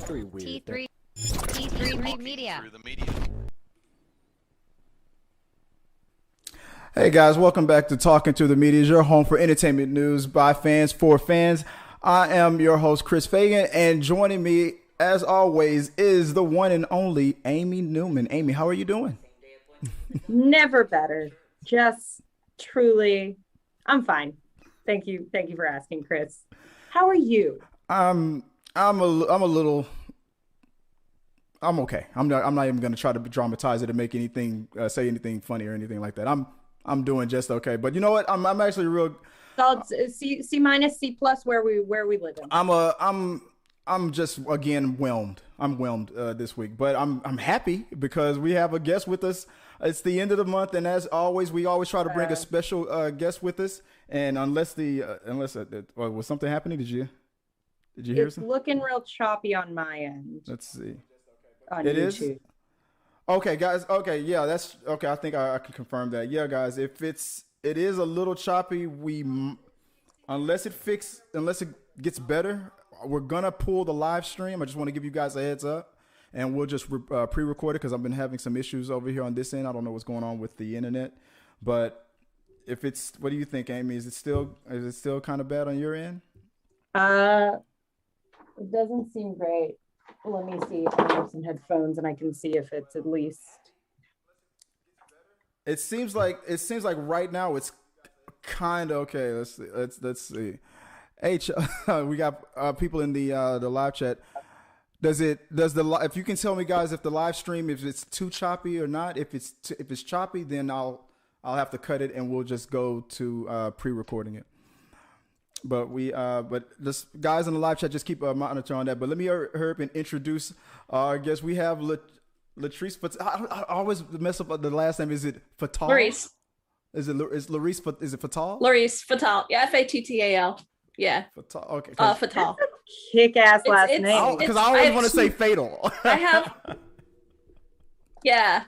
Very weird. T3 Media. Hey guys, welcome back to Talking to the Media, your home for entertainment news by fans for fans. I am your host, Chris Fagan, and joining me, as always, is the one and only Amy Newman. Amy, how are you doing? Never better. Just truly, I'm fine. Thank you for asking, Chris. How are you? I'm okay. I'm not even going to try to dramatize it and make anything, say anything funny or anything like that. I'm doing just okay. But you know what? I'm actually real. So C minus, C plus, where we live in. I'm just again whelmed. I'm whelmed this week, but I'm happy because we have a guest with us. It's the end of the month, and as always, we always try to bring a special guest with us. And unless was something happening, did you hear something? It's looking real choppy on my end. Let's see. On it YouTube. Is? Okay, guys. Okay, yeah, that's okay. I think I can confirm that. Yeah, guys, if it is a little choppy, unless it gets better, we're gonna pull the live stream. I just want to give you guys a heads up, and we'll just pre-record it because I've been having some issues over here on this end. I don't know what's going on with the internet, but what do you think, Amy? Is it still kind of bad on your end? It doesn't seem great. Let me see if I have some headphones and I can see if it's at least. It seems like right now it's kind of okay. Let's see. Hey, we got people in the live chat. If you can tell me, guys, if the live stream, if it's too choppy or not. If it's choppy, then I'll have to cut it and we'll just go to pre-recording it. But just guys in the live chat, just keep a monitor on that. But let me hurry up and introduce our guest. We have Latrice. I always mess up the last name. Is it Fatal? Larice. Is Larice? Is it Fatal? Larice Fatal. Yeah, Fattal. Yeah. Fatal. Okay. That's Fatal. a kick-ass last name. Because I always want to say Fatal. Yeah.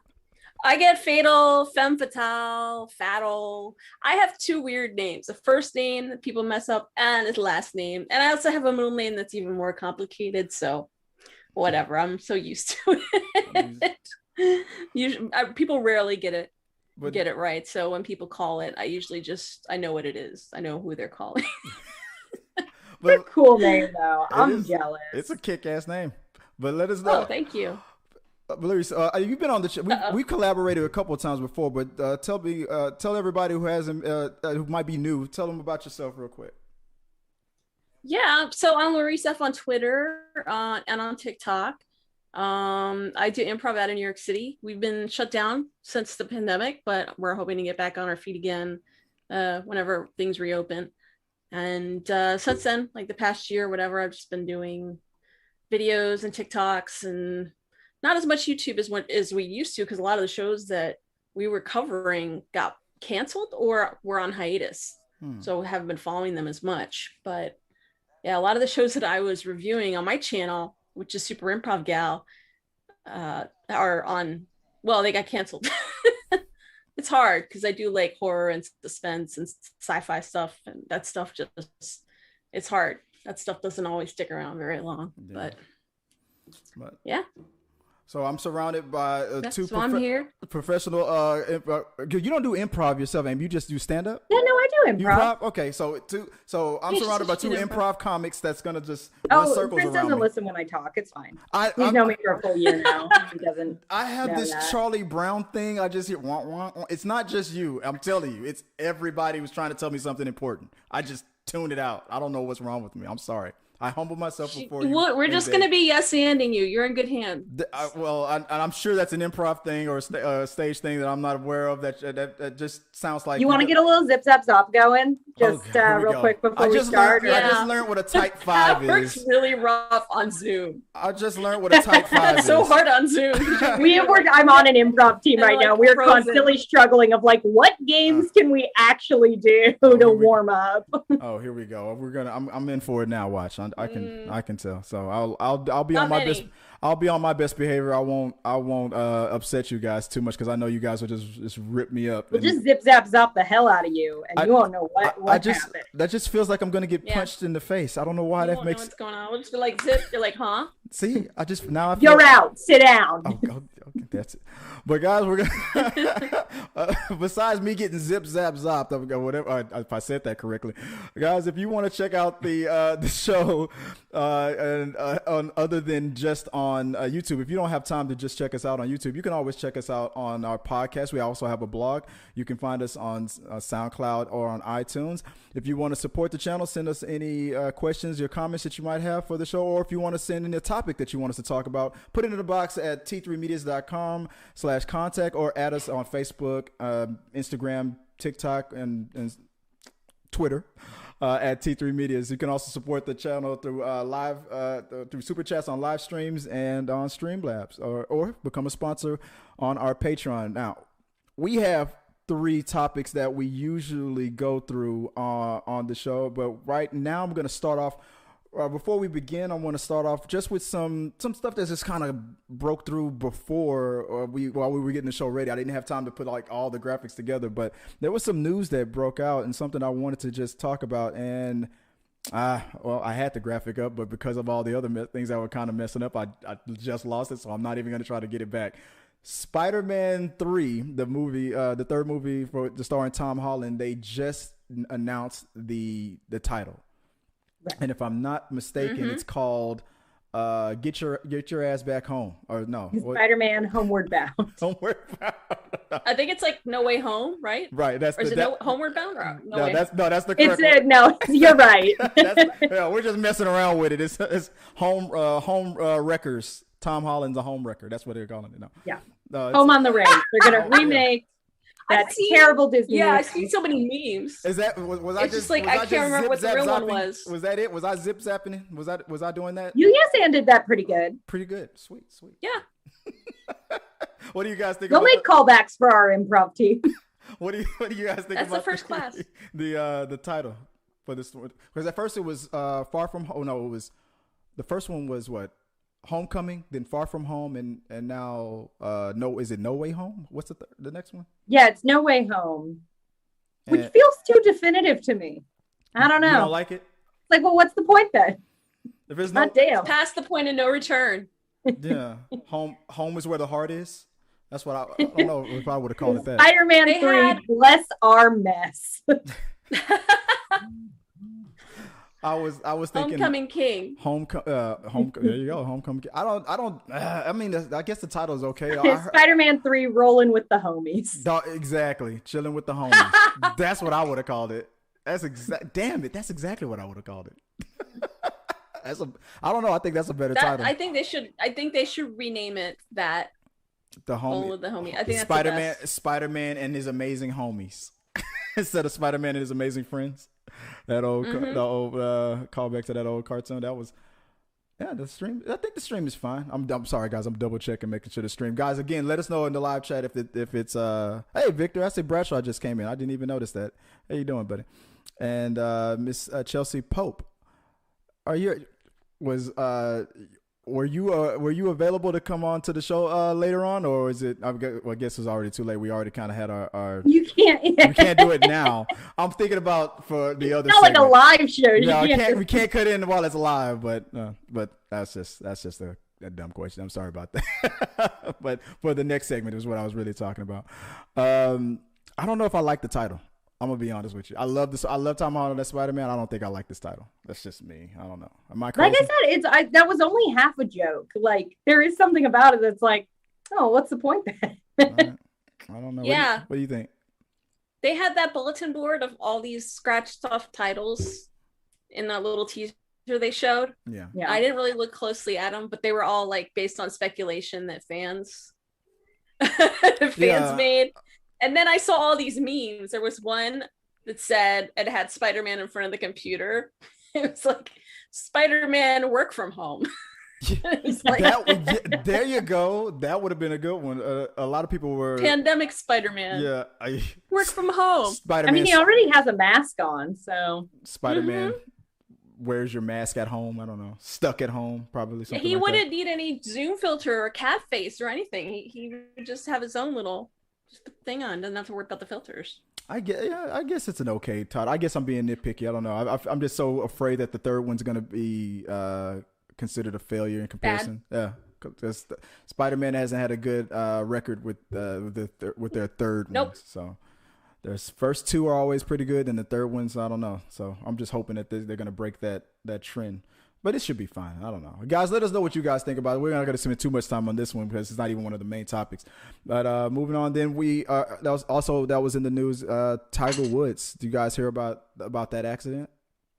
I get Fatal, Femme Fatale, Fatal. I have two weird names. The first name that people mess up and his last name. And I also have a middle name that's even more complicated. So whatever. I'm so used to it. People rarely get it right. So when people call it, I know what it is. I know who they're calling. It's a cool name, though. I'm jealous. It's a kick-ass name. But let us know. Oh, thank you. Larry, you've been on the show. We collaborated a couple of times before, but tell everybody who might be new, tell them about yourself real quick. Yeah, so I'm Larissa F on Twitter and on TikTok. I do improv out in New York City. We've been shut down since the pandemic, but we're hoping to get back on our feet again whenever things reopen. And since then, like the past year or whatever, I've just been doing videos and TikToks and not as much YouTube as we used to, because a lot of the shows that we were covering got canceled or were on hiatus. So we haven't been following them as much. But yeah, a lot of the shows that I was reviewing on my channel, which is Super Improv Gal, are on, well, they got canceled. It's hard because I do like horror and suspense and sci-fi stuff, and that stuff just, it's hard. That stuff doesn't always stick around very long, but yeah. So I'm surrounded by I'm here. Professional. You don't do improv yourself, Amy. You just do stand up. Yeah, no, I do improv. Okay, so I'm surrounded by two improv comics that's gonna just run circles Chris around doesn't me. listen when I talk. It's fine. He's known me for a full year now. He doesn't. I have this that. Charlie Brown thing. I just hear wah, wah, wah. It's not just you. I'm telling you, it's everybody who's trying to tell me something important. I just tune it out. I don't know what's wrong with me. I'm sorry. I humble myself before you. We're just going to be yes-anding you. You're in good hands. I'm sure that's an improv thing or a stage thing that I'm not aware of. That just sounds like. You want to get a little zip zap zop going, just real quick before we start. I just learned what a tight five is. It's really rough on Zoom. I just learned what a tight five is. So hard on Zoom. I'm on an improv team right now. We're constantly struggling of what games can we actually do to warm up. Oh, here we go. I'm in for it now. Watch. I can tell. So I'll be on my best. I'll be on my best behavior. I won't upset you guys too much because I know you guys will just rip me up. We'll just zip zap zop the hell out of you, and you won't know what happened. That just feels like I'm gonna get punched in the face. I don't know why that makes. Know what's going on? We'll just be like zip. You're like, huh? See, I just now I feel, You're out. Sit down. Okay, that's it. But guys, we're gonna besides me getting zip zap zopped, whatever if I said that correctly, guys. If you want to check out the show, and on other than just on YouTube, if you don't have time to just check us out on YouTube, you can always check us out on our podcast. We also have a blog. You can find us on SoundCloud or on iTunes. If you want to support the channel, send us any questions, your comments that you might have for the show, or if you want to send in a topic that you want us to talk about, put it in the box at t3medias.com/contact, or add us on Facebook, Instagram, TikTok, and Twitter at T3 Medias. You can also support the channel through through super chats on live streams and on Streamlabs, or become a sponsor on our Patreon. Now, we have 3 topics that we usually go through on the show, but right now I'm going to start off. Before we begin, I want to start off just with some stuff that just kind of broke through before while we were getting the show ready. I didn't have time to put like all the graphics together, but there was some news that broke out and something I wanted to just talk about. And I had the graphic up, but because of all the other things that were kind of messing up, I just lost it. So I'm not even going to try to get it back. Spider-Man 3, the movie, the third movie for the starring Tom Holland, they just announced the title. Right. And if I'm not mistaken, it's called Get Your Ass Back Home, or no, Spider-Man Homeward Bound. Homeward Bound. I think it's like No Way Home, right? Right. That's Homeward Bound or that's the correct one. No, you're right. We're just messing around with it. It's home wreckers. Tom Holland's a home wrecker. That's what they're calling it now. Yeah. Home on the Range. They're gonna remake. That's terrible Disney. Yeah, I've seen so many memes. Is that was I just like I can't remember what the real one was. Was that it? Was I zip zapping? Was I doing that? You did that pretty good. Pretty good. Sweet. Yeah. What do you guys think? We'll make callbacks for our improv team. What do you guys think? That's about the first class. The title for this one, because at first it was Far From Home. Oh no, it was the first one was what? Homecoming, then Far From Home, and now is it No Way Home? What's the next one? Yeah, it's No Way Home, which feels too definitive to me. I don't know. You don't like it? It's like, well, what's the point then? If there's it's past the point of no return. Yeah, home is where the heart is. That's what I don't know if I would have called it that. Spider-Man 3, bless our mess. I was thinking Homecoming King. There you go, Homecoming King. I mean, I guess the title is okay. Spider-Man 3, rolling with the homies. Exactly, chilling with the homies. That's what I would have called it. Damn it, that's exactly what I would have called it. I don't know. I think that's a better title. I think they should rename it that. The homie. Of the homie. I think that's Spider-Man and his amazing homies instead of Spider-Man and his amazing friends. That old callback to that old cartoon. That was the stream. I think the stream is fine. I'm sorry guys. I'm double checking, making sure the stream. Guys, again, let us know in the live chat if it's hey Victor. I see Bradshaw just came in. I didn't even notice that. How you doing, buddy? And Miss Chelsea Pope, were you available to come on to the show later on, or is it? I guess it was already too late. We already kind of had our. You can't. We can't do it now. I'm thinking about for the other. It's not segment. like a live show. No, we can't cut in while it's live, but that's just a dumb question. I'm sorry about that. But for the next segment is what I was really talking about. I don't know if I like the title. I'm gonna be honest with you. I love this. I love Tom Holland as Spider-Man. I don't think I like this title. That's just me. I don't know. Am I crazy? Like I said, that was only half a joke. Like there is something about it that's like, oh, what's the point then? Right. I don't know. Yeah. What do you think? They had that bulletin board of all these scratched off titles in that little teaser they showed. Yeah. I didn't really look closely at them, but they were all like based on speculation that fans made. And then I saw all these memes. There was one that said it had Spider-Man in front of the computer. It was like Spider-Man work from home. There you go. That would have been a good one. A lot of people were pandemic Spider-Man. Yeah, work from home. Spider-Man. I mean, he already has a mask on, so Spider-Man wears your mask at home. I don't know, stuck at home, probably. Something he like wouldn't need any Zoom filter or cat face or anything. He would just have his own little thing on. Doesn't have to worry about the filters. I guess it's an okay title. I guess I'm being nitpicky. I don't know. I'm just so afraid that the third one's gonna be considered a failure in comparison. Yeah, because Spider-Man hasn't had a good record with their third Nope. ones. So their first two are always pretty good, and the third ones, I don't know. So I'm just hoping that they're going to break that trend. But it should be fine. I don't know. Guys, let us know what you guys think about it. We're not going to spend too much time on this one because it's not even one of the main topics. But moving on, then that was in the news. Tiger Woods. Do you guys hear about that accident?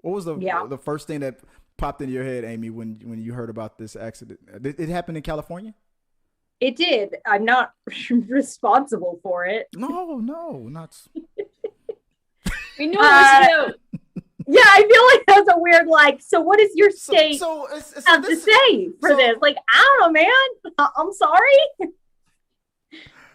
What was the first thing that popped into your head, Amy, when you heard about this accident? It happened in California? It did. I'm not responsible for it. No, not. We knew it was you. Yeah, I feel like that's a weird, so what does your state have to say for this? Like, I don't know, man. I'm sorry.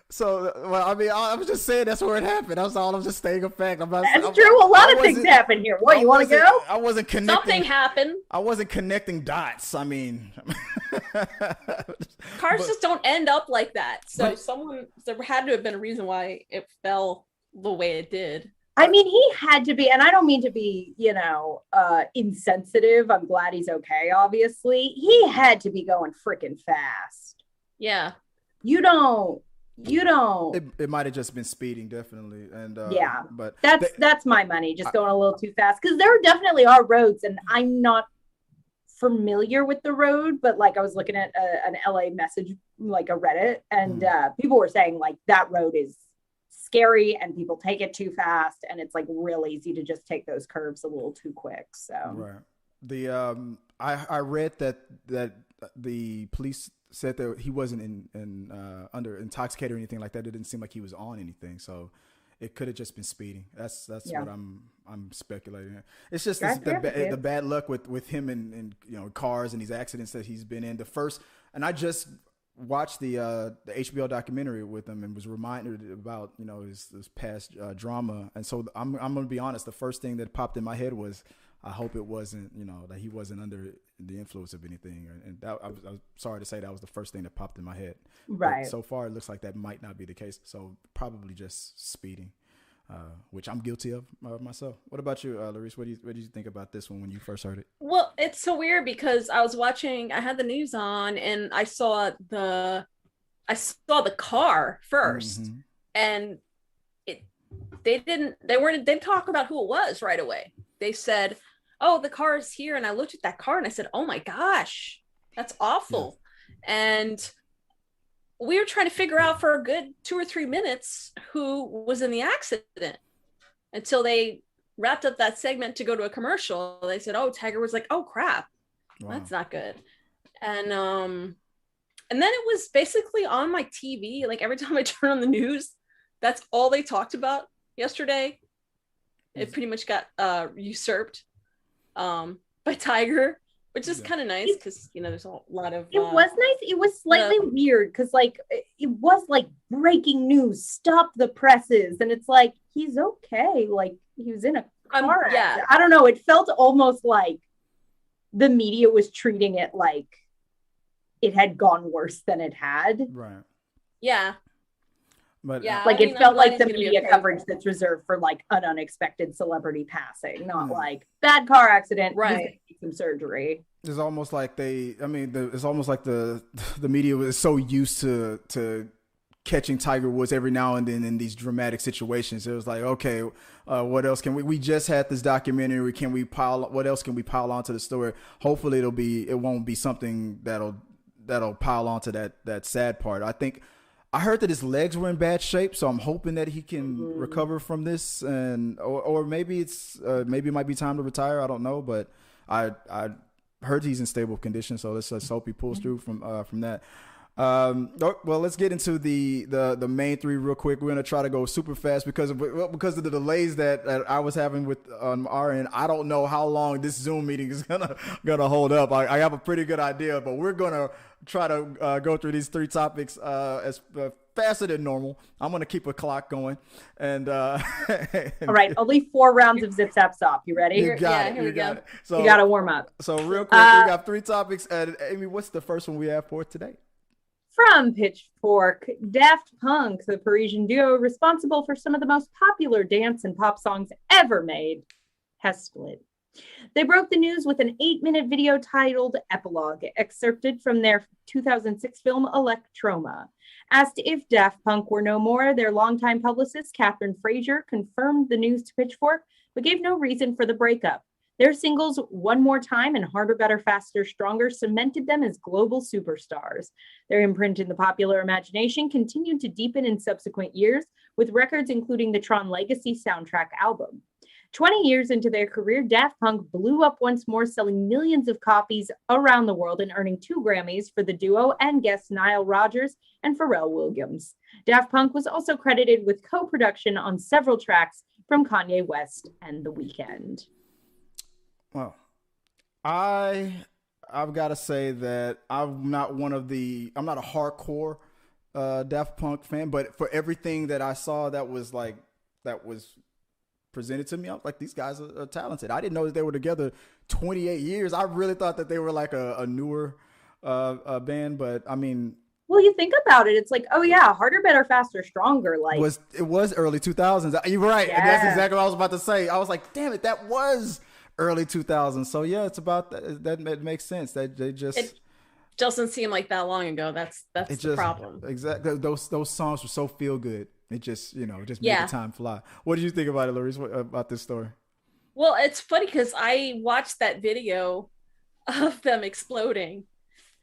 So, well, I mean, I was just saying that's where it happened. That's all. I'm just stating a fact. That's true. A lot of things happen here. What, you want to go? I wasn't connecting. Something happened. I wasn't connecting dots. I mean. Cars just don't end up like that. So there had to have been a reason why it fell the way it did. I mean, he had to be, and I don't mean to be, insensitive. I'm glad he's okay, obviously. He had to be going freaking fast. Yeah. You don't. It might have just been speeding, definitely. And yeah, but that's my money, just going a little too fast. Because there definitely are roads, and I'm not familiar with the road, but I was looking at an LA message, a Reddit, and people were saying that road is scary and people take it too fast, and it's real easy to just take those curves a little too quick. So right. The I read that the police said that he wasn't under intoxicated or anything like that. It didn't seem like he was on anything, so it could have just been speeding. That's what I'm speculating. It's just the bad luck with him and cars and these accidents that he's been in. And I just watched the HBO documentary with him and was reminded about his past drama. And so I'm gonna be honest. The first thing that popped in my head was, I hope it wasn't that he wasn't under the influence of anything. And that, I was sorry to say that was the first thing that popped in my head. Right. But so far, it looks like that might not be the case. So probably just speeding, which I'm guilty of myself. What about you, Larice? What did you think about this one when you first heard it? Well, it's so weird because I had the news on and I saw the car first, Mm-hmm. and they didn't talk about who it was right away. They said, "Oh, the car is here," and I looked at that car and I said, "Oh my gosh, that's awful." Yeah. And we were trying to figure out for a good 2 or 3 minutes who was in the accident until they wrapped up that segment to go to a commercial. They said, "Oh, Tiger was like, oh crap, wow. That's not good." And then it was basically on my TV. Every time I turn on the news, that's all they talked about yesterday. It pretty much got usurped by Tiger, which is kind of nice because there's a lot of. It was nice. It was slightly weird because it was breaking news. Stop the presses, and it's he's okay. He was in a car. Yeah. I don't know. It felt almost like the media was treating it like it had gone worse than it had. Right. Yeah. But yeah, it felt like the media coverage that's reserved for an unexpected celebrity passing, not bad car accident, right? Some surgery. It's almost like it's almost like the media was so used to catching Tiger Woods every now and then in these dramatic situations. It was okay, what else can we just had this documentary. What else can we pile onto the story? Hopefully it won't be something that'll pile onto that sad part. I heard that his legs were in bad shape, so I'm hoping that he can recover from this, and or maybe it might be time to retire. I don't know, but I heard he's in stable condition, so let's hope he pulls through from that. Well, let's get into the main three real quick. We're gonna try to go super fast because of the delays that I was having with on our end. I don't know how long this Zoom meeting is gonna hold up. I have a pretty good idea, but we're gonna try to go through these three topics as faster than normal. I'm gonna keep a clock going, and all right, only 4 rounds of zip zap stop. You ready? You got it. So you gotta warm up. So real quick, we got 3 topics, and Amy, what's the first one we have for today? From Pitchfork, Daft Punk, the Parisian duo responsible for some of the most popular dance and pop songs ever made, has split. They broke the news with an 8-minute video titled Epilogue, excerpted from their 2006 film Electroma. Asked if Daft Punk were no more, their longtime publicist, Kathryn Frazier, confirmed the news to Pitchfork, but gave no reason for the breakup. Their singles One More Time and Harder, Better, Faster, Stronger cemented them as global superstars. Their imprint in the popular imagination continued to deepen in subsequent years, with records including the Tron Legacy soundtrack album. 20 years into their career, Daft Punk blew up once more, selling millions of copies around the world and earning 2 Grammys for the duo and guests Nile, Rodgers and Pharrell Williams. Daft Punk was also credited with co-production on several tracks from Kanye West and The Weeknd. Well, I've got to say that I'm not a hardcore Daft Punk fan, but for everything that I saw that was presented to me, I was like, these guys are talented. I didn't know that they were together 28 years. I really thought that they were like a newer band, but I mean, well, you think about it, it's like, oh yeah, Harder, Better, Faster, Stronger. Like it was early 2000s. You're right. Yeah. And that's exactly what I was about to say. I was like, damn it, that was early 2000s. So yeah, it's about that makes sense. That they just, it doesn't seem like that long ago. That's the problem. Exactly. Those songs were so feel good. It just made the time fly. What did you think about it, Larissa, about this story? Well, it's funny because I watched that video of them exploding.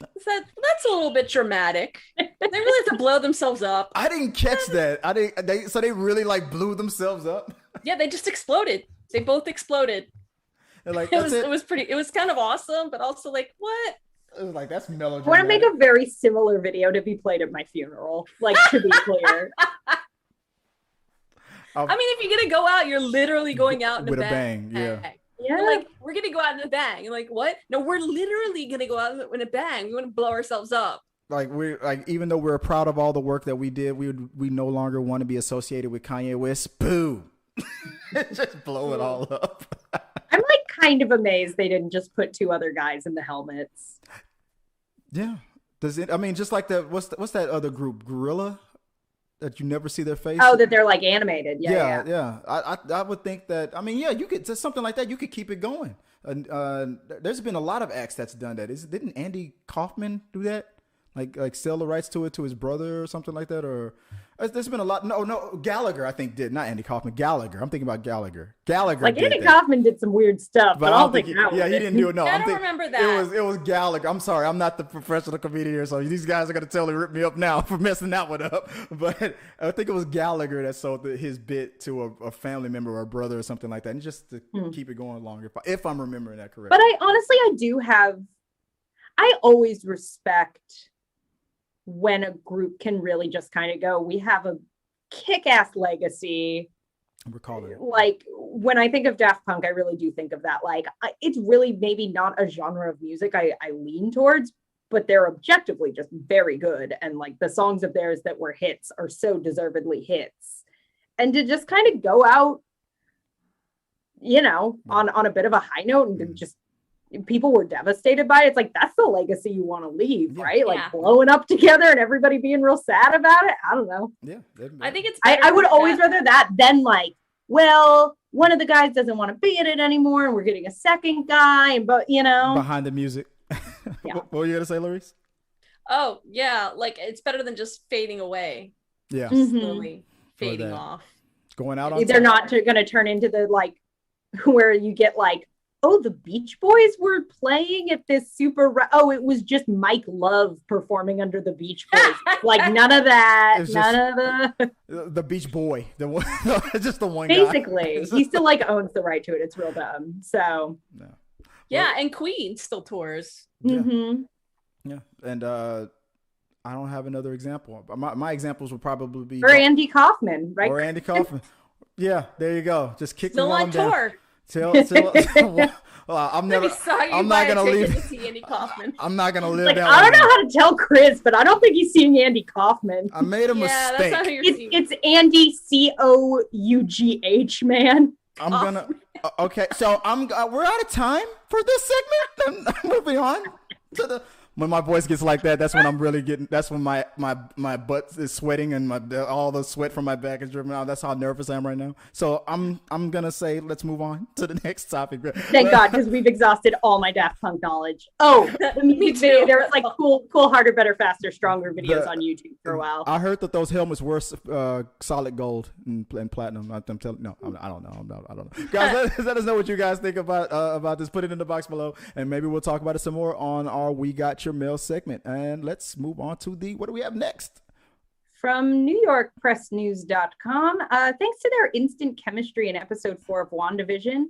That's a little bit dramatic. They really have to blow themselves up. I didn't catch that. So they really like blew themselves up. Yeah, they just exploded. They both exploded. Like, it was kind of awesome, but also like, what? It was like, that's melodramatic. I want to make a very similar video to be played at my funeral, like, to be clear. I mean, if you're gonna go out, you're literally going out in with a bang. Yeah. Yeah. Like, we're gonna go out in a bang. You're like, what? No, we're literally gonna go out in a bang. We want to blow ourselves up. Like, even though we're proud of all the work that we did, we no longer want to be associated with Kanye West. Boo! Just blow it all up. I'm like kind of amazed they didn't just put 2 other guys in the helmets. Yeah. Does it? I mean, just like what's that other group, Gorilla, that you never see their face? Oh, that they're like animated. Yeah. I would think that. I mean, yeah, you could just something like that. You could keep it going. There's been a lot of acts that's done that. Didn't Andy Kaufman do that? Like sell the rights to it to his brother or something like that, or there's been a lot. No, Gallagher I think did, not Andy Kaufman. Gallagher. I'm thinking about Gallagher. Like Andy Kaufman did some weird stuff, but I don't think that was he didn't do it. No, I don't remember that. It was Gallagher. I'm sorry, I'm not the professional comedian here, so these guys are gonna totally rip me up now for messing that one up. But I think it was Gallagher that sold his bit to a family member or a brother or something like that, and just to keep it going longer. If I'm remembering that correctly. But I always respect when a group can really just kind of go, we have a kick-ass legacy. Recall it. Like, when I think of Daft Punk, I really do think of that. Like, it's really maybe not a genre of music I lean towards, but they're objectively just very good. And like the songs of theirs that were hits are so deservedly hits. And to just kind of go out, on a bit of a high note and just people were devastated by it. It's like, that's the legacy you want to leave, right? Like blowing up together and everybody being real sad about it. I don't know. Yeah. I think it's I would always rather that than like, well, one of the guys doesn't want to be in it anymore and we're getting a second guy, but behind the music. Yeah. What were you gonna say, Larissa? Oh yeah, like it's better than just fading away. Yeah. Slowly fading off. Going out on they're not going to turn into the like where you get like, oh, the Beach Boys were playing at this it was just Mike Love performing under the Beach Boys. Like, none of that. None of the Beach Boy. The one, just the one basically, guy. He still like owns the right to it. It's real dumb. So. No. Yeah, and Queen still tours. Yeah. Mm-hmm. Yeah, and I don't have another example. My examples would probably be... Or Andy Kaufman, right? Or Andy Kaufman. Yeah, there you go. Just kick still me on tour. I'm not gonna leave. To see Andy Kaufman. I'm not gonna live like, down. I don't know how to tell Chris, but I don't think he's seeing Andy Kaufman. I made a mistake. That's not who you're seeing. It's Andy Cough, man. I'm gonna. Okay, so we're out of time for this segment. I'm moving on to the when my voice gets like that, that's when I'm really getting. That's when my butt is sweating and all the sweat from my back is dripping out. That's how nervous I am right now. So I'm gonna say let's move on to the next topic. Thank God, because we've exhausted all my Daft Punk knowledge. Oh, the music video. There was like cool, harder, better, faster, stronger videos on YouTube for a while. I heard that those helmets were solid gold and platinum. I don't know. I don't know. Guys, let us know what you guys think about this. Put it in the box below, and maybe we'll talk about it some more on our We Got Your Mail segment. And let's move on to what do we have next? From NewYorkPressNews.com, thanks to their instant chemistry in episode 4 of WandaVision,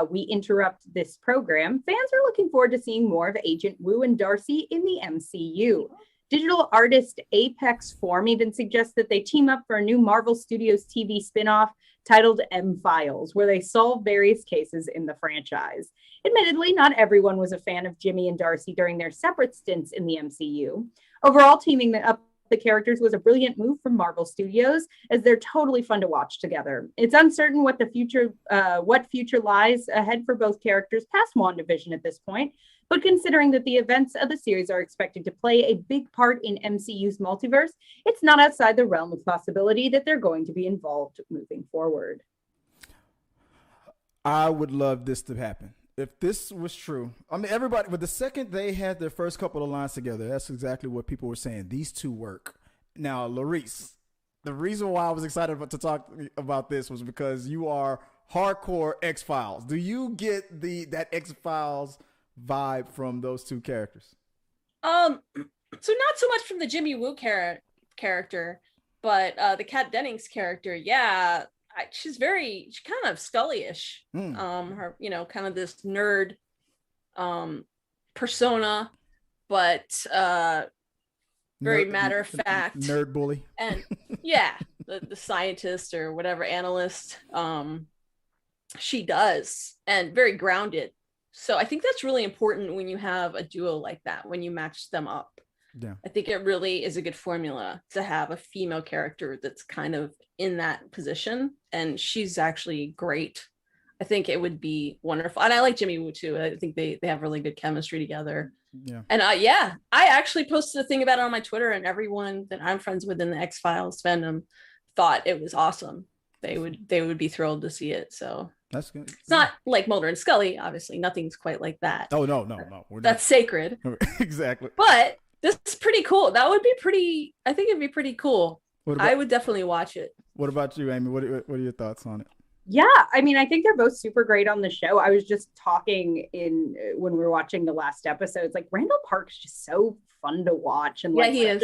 we interrupt this program. Fans are looking forward to seeing more of Agent Wu and Darcy in the MCU. Digital artist Apex Form even suggests that they team up for a new Marvel Studios TV spinoff titled M-Files, where they solve various cases in the franchise. Admittedly, not everyone was a fan of Jimmy and Darcy during their separate stints in the MCU. Overall, teaming up the characters was a brilliant move from Marvel Studios, as they're totally fun to watch together. It's uncertain what future lies ahead for both characters past WandaVision at this point, but considering that the events of the series are expected to play a big part in MCU's multiverse, it's not outside the realm of possibility that they're going to be involved moving forward. I would love this to happen. If this was true, I mean, everybody, but the second they had their first couple of lines together, that's exactly what people were saying. These two work. Now, Larice, the reason why I was excited to talk about this was because you are hardcore X-Files. Do you get that X-Files vibe from those two characters? So not so much from the Jimmy Woo character, but the Kat Dennings character, yeah. She's kind of Scully-ish. Her, kind of this nerd persona, but very matter of fact. Nerd bully. And yeah, the scientist or whatever analyst she does, and very grounded. So I think that's really important when you have a duo like that, when you match them up. Yeah. I think it really is a good formula to have a female character that's kind of in that position, and she's actually great. I think it would be wonderful, and I like Jimmy Woo too. I think they have really good chemistry together. Yeah. And I actually posted a thing about it on my Twitter, and everyone that I'm friends with in the X-Files fandom thought it was awesome. They would be thrilled to see it. So that's good. It's not like Mulder and Scully, obviously. Nothing's quite like that. Oh no. That's sacred. Exactly. But this is pretty cool. That would be pretty. I think it'd be pretty cool. I would definitely watch it. What about you, Amy? What are your thoughts on it? Yeah, I mean, I think they're both super great on the show. I was just talking when we were watching the last episodes, like Randall Park's just so fun to watch, and like he is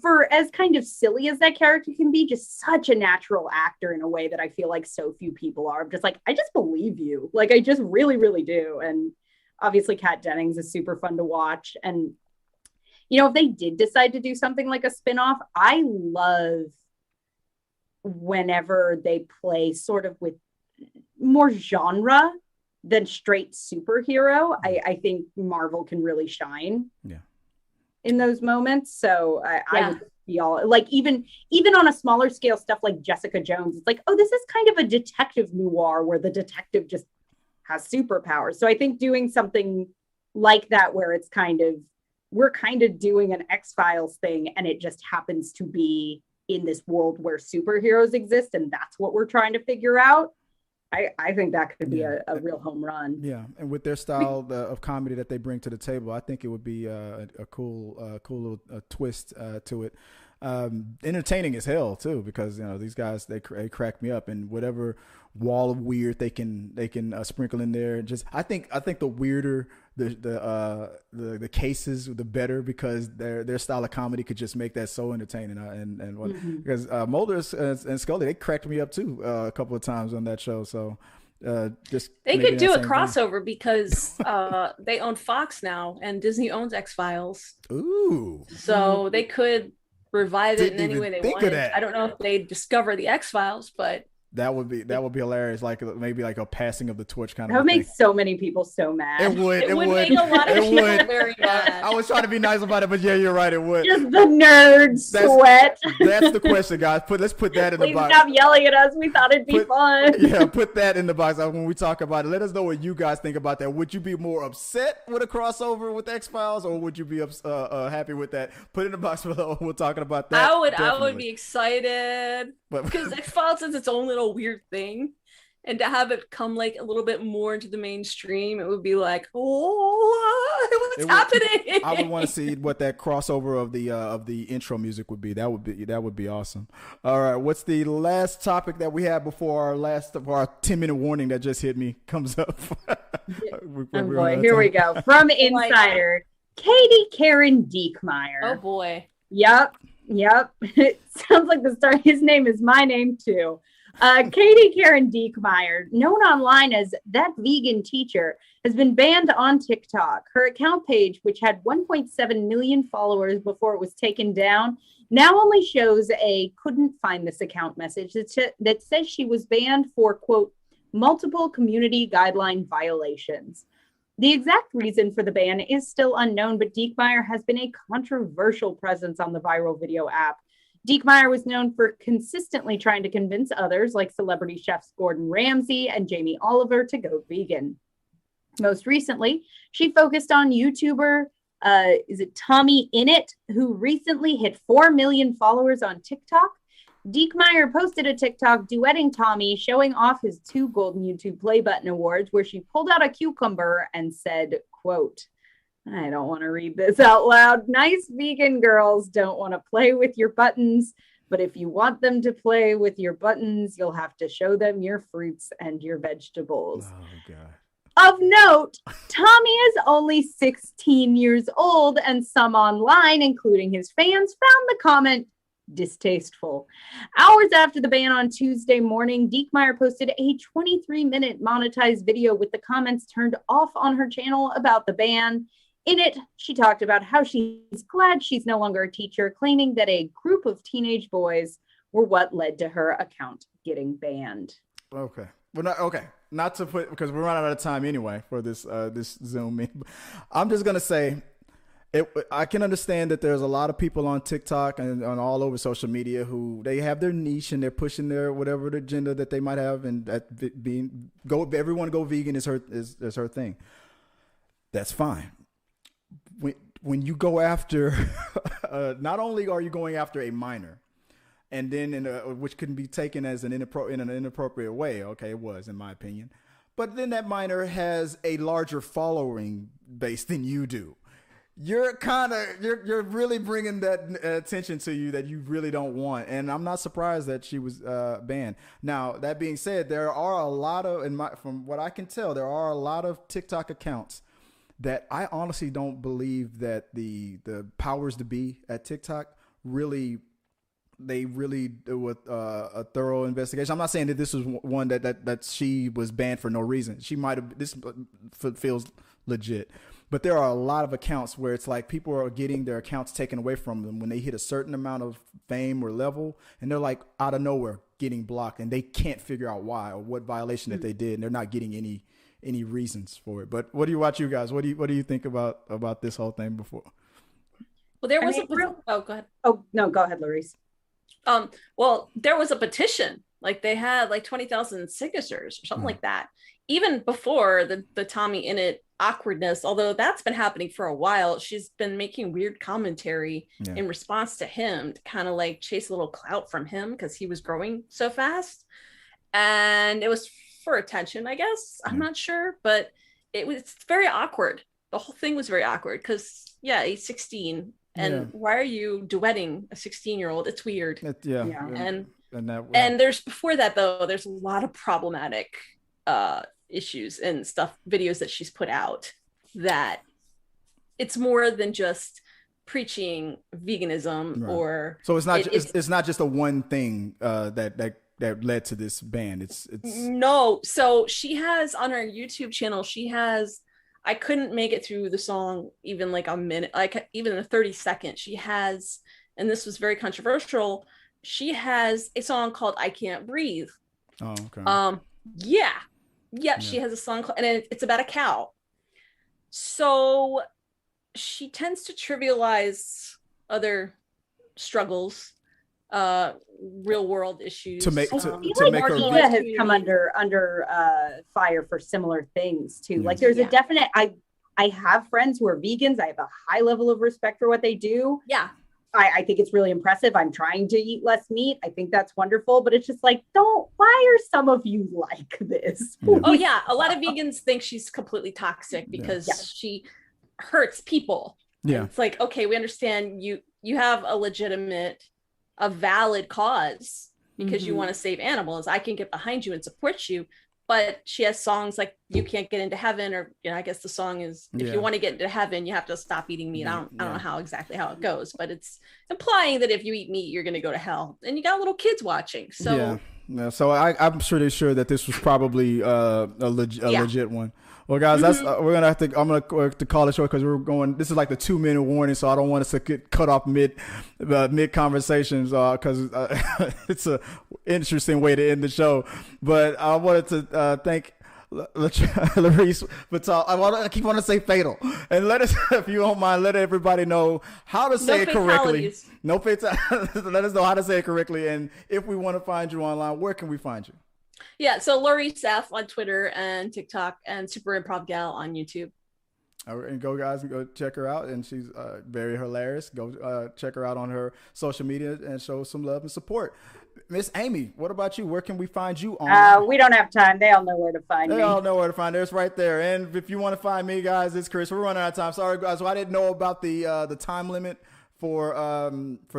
for as kind of silly as that character can be, just such a natural actor in a way that I feel like so few people are. I'm just like, I just believe you, like I just really, really do. And obviously, Kat Dennings is super fun to watch. And, if they did decide to do something like a spinoff, I love whenever they play sort of with more genre than straight superhero. I think Marvel can really shine in those moments. So I would be all like, even on a smaller scale stuff like Jessica Jones, it's like, oh, this is kind of a detective noir where the detective just has superpowers. So I think doing something like that where it's we're kind of doing an X-Files thing, and it just happens to be in this world where superheroes exist, and that's what we're trying to figure out. I think that could be a real home run. Yeah, and with their style of comedy that they bring to the table, I think it would be a cool little twist to it. Entertaining as hell too, because these guys they crack me up, and whatever wall of weird they can sprinkle in there. Just I think the weirder the cases, the better, because their style of comedy could just make that so entertaining. Because Mulder and Scully, they cracked me up too a couple of times on that show. So just they could do a crossover because they own Fox now, and Disney owns X-Files. Ooh, so they could revive it in any way they wanted. I don't know if they discover the X-Files, but That would be hilarious. Like maybe like a passing of the torch kind That of would thing. make so many people so mad. It would. It would make a lot of It people would. very mad. I was trying to be nice about it, but yeah, you're right. It would. Just the nerd sweat. That's the question, guys. Let's put that in the Please box. stop yelling at us. We thought it'd be fun. Yeah, put that in the box when we talk about it. Let us know what you guys think about that. Would you be more upset with a crossover with X-Files, or would you be happy with that? Put it in the box below. We're talking about that. I would definitely. be excited But- because X-Files is its own little weird thing, and to have it come like a little bit more into the mainstream, it would be like, oh, what's happening? I would want to see what that crossover of the intro music would be. That would be awesome. All right, what's the last topic that we have before our 10-minute warning that just hit me comes up? Oh boy, here we go. From Insider, Katie Karen Diekmeyer. Oh boy. Yep. It sounds like the start. His name is my name too. Katie Karen Diekmeyer, known online as That Vegan Teacher, has been banned on TikTok. Her account page, which had 1.7 million followers before it was taken down, now only shows a couldn't find this account message that says she was banned for, quote, multiple community guideline violations. The exact reason for the ban is still unknown, but Diekmeyer has been a controversial presence on the viral video app. Diekmeyer was known for consistently trying to convince others, like celebrity chefs Gordon Ramsay and Jamie Oliver, to go vegan. Most recently, she focused on YouTuber, Tommy Innit, who recently hit 4 million followers on TikTok. Diekmeyer posted a TikTok duetting Tommy, showing off his 2 Golden YouTube Play Button awards, where she pulled out a cucumber and said, quote, I don't want to read this out loud. Nice vegan girls don't want to play with your buttons, but if you want them to play with your buttons, you'll have to show them your fruits and your vegetables. Oh, God. Of note, Tommy is only 16 years old, and some online, including his fans, found the comment distasteful. Hours after the ban on Tuesday morning, Diekmeyer posted a 23-minute monetized video with the comments turned off on her channel about the ban. In it, she talked about how she's glad she's no longer a teacher, claiming that a group of teenage boys were what led to her account getting banned. Okay. Not to put, because we're running out of time anyway for this Zoom meeting. I'm just gonna say, I can understand that there's a lot of people on TikTok and on all over social media who they have their niche and they're pushing their whatever the agenda that they might have, and that everyone go vegan is her thing. That's fine. When you go after, not only are you going after a minor, and then which can be taken as in an inappropriate way. Okay, it was, in my opinion. But then that minor has a larger following base than you do. You're really bringing that attention to you that you really don't want. And I'm not surprised that she was banned. Now, that being said, there are a lot of, from what I can tell, there are a lot of TikTok accounts that I honestly don't believe that the powers to be at TikTok really do a thorough investigation. I'm not saying that this was one that she was banned for no reason. She might have, this feels legit, but there are a lot of accounts where it's like people are getting their accounts taken away from them when they hit a certain amount of fame or level, and they're like out of nowhere getting blocked, and they can't figure out why or what violation that they did, and they're not getting any reasons for it. But what do you guys? What do you think about this whole thing before? Well, there was go ahead. Oh no, go ahead, Larice. Well, there was a petition. Like they had like 20,000 signatures or something like that. Even before the Tommy Innit awkwardness, although that's been happening for a while, she's been making weird commentary in response to him to kind of like chase a little clout from him because he was growing so fast. And it was for attention, I guess. I'm not sure, but it's very awkward. The whole thing was very awkward because he's 16. And why are you duetting a 16-year-old? It's weird. And there's before that though, there's a lot of problematic issues and videos that she's put out that it's more than just preaching veganism or. So it's not just a one thing that led to this ban. It's no. So she has on her YouTube channel, I couldn't make it through the song even like a minute, like even a 30 seconds. She has, and this was very controversial, she has a song called I Can't Breathe Oh, okay. Yeah. Yep, she has a song and it's about a cow. So she tends to trivialize other struggles, real world issues. To make I to, feel to like make her Marquita has come under fire for similar things too. Like there's a definite. I have friends who are vegans. I have a high level of respect for what they do. Yeah. I think it's really impressive. I'm trying to eat less meat. I think that's wonderful, but it's just like, why are some of you like this? Yeah. Oh yeah. A lot of vegans think she's completely toxic because she hurts people. Yeah. And it's like, okay, we understand you have a valid cause because you want to save animals. I can get behind you and support you. But she has songs like "You Can't Get Into Heaven," or I guess the song is "If you want to get into heaven, you have to stop eating meat." I don't know how it goes, but it's implying that if you eat meat, you're going to go to hell. And you got little kids watching, so so I'm pretty sure that this was probably a legit one. Well, guys, that's I'm gonna have to call it short because we're going. This is like the 2-minute warning, so I don't want us to get cut off mid conversations because it's a interesting way to end the show. But I wanted to thank Larice Vital. I keep wanting to say fatal, and let us, if you don't mind, let everybody know how to say it correctly. No fatalities. Let us know how to say it correctly, and if we want to find you online, where can we find you? Yeah, so Larice F on Twitter and TikTok, and Super Improv Gal on YouTube. And go, guys, and go check her out. And she's very hilarious. Go check her out on her social media and show some love and support. Miss Amy, what about you? Where can we find you on? We don't have time. They all know where to find me. They all know where to find. It's right there. And if you want to find me, guys, it's Chris. We're running out of time. Sorry, guys. So I didn't know about the time limit for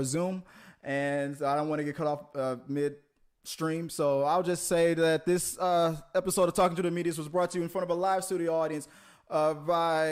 Zoom, and I don't want to get cut off mid stream. So I'll just say that this episode of Talking to the Medias was brought to you in front of a live studio audience by